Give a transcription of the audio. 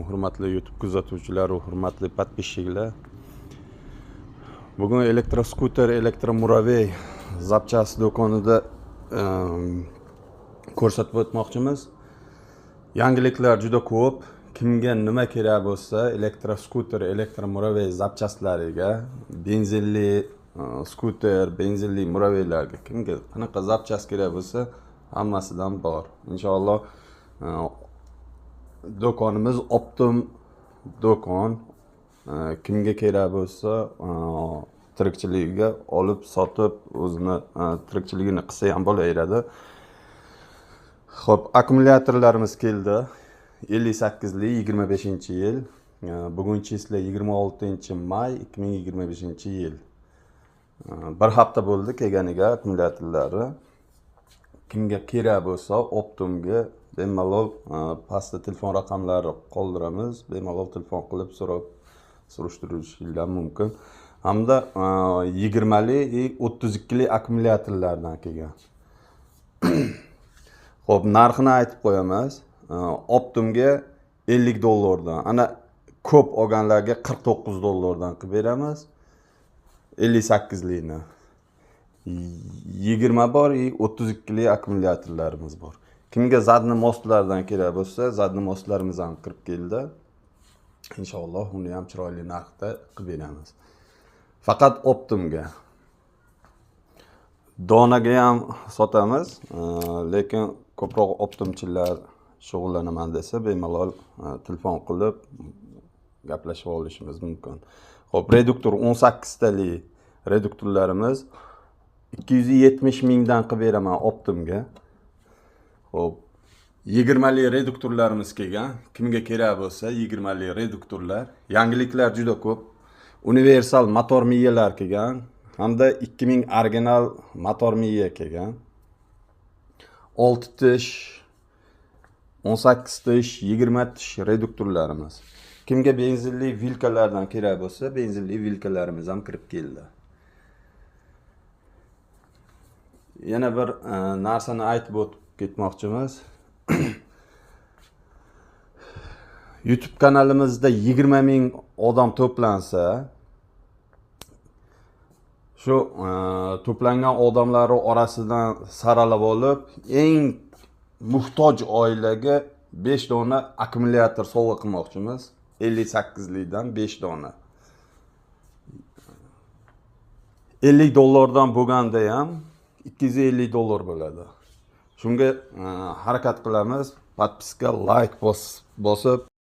Hurmatli YouTube kuzatuvchilar va hurmatli podpishchiklar. Bugun elektroskuter, elektromuravey zapchast do'konida ko'rsatib o'tmoqchimiz. Yangiliklar juda ko'p. Kimga nima kerak bo'lsa, elektroskuter, elektromuravey zapchastlariga, benzinli skuter, benzinli muraveylarga kimga qanaqa zapchast kerak bo'lsa, hammasidan bor. Inshaalloh do'konimiz Optum do'kon. Kimga kerak bo'lsa, tirikchiligiga olib sotib, o'zini tirikchiligini qilsa ham bo'laveradi. Xo'p, akkumulyatorlarimiz keldi. 58li 25-yil. Bugun chisla 26-may 2025-yil. Bir hafta bo'ldi kelganiga akkumulyatorlari. Kimga kerak bo'lsa, Optumga bemalol pastda telefon raqamlari qoldiramiz. Bemalol telefon qilib surishtirishingiz mumkin. Hamda 20li 32li akkumulyatorlardan kelgan. Xo'p, narxini aytib qo'yamiz. Optumga $50 ana ko'p olganlarga $49 qilib beramiz. 58lini. 20 bor, 32li akkumulyatorlarimiz bor. Kimga zadni mostlardan kerak bo'lsa, zadni mostlarimiz ham kirib keldi. Inshaalloh uni ham chiroyli narxda qilib beramiz. Faqat Optumga. Donaga ham sotamiz, lekin ko'proq Optumchilar shug'ullanaman desa, bemalol telefon qilib gaplashib olishimiz mumkin. Xo'p, reduktor 18 tali reduktorlarimiz 270 mingdan qilib beraman Optumga. Xo'p, 20li reduktorlarimiz kelgan. Kimga kerak bo'lsa, 20li reduktorlar. Yangiliklar juda ko'p. Universal motor miyalar kelgan. Hamda 2000 original motor miya kelgan. 6 tish, 18 tish, 20 tish reduktorlarimiz. Kimga benzinli vilkalardan kerak bo'lsa, benzinli vilkalarimiz ham kirib keldi. Yana bir narsani aytib o'tib ketmoqchimiz. YouTube kanalimizda 20 ming odam to'plansa, shu to'plangan odamlar orasidan saralab olib, eng muhtoj oilaga 5 dona akkumulyator sovg'a qilmoqchimiz. 58lidan 5 dona. $50 bo'lganda ham $250 bo'ladi. Shunga harakat qilamiz. Podpiska, like bosib,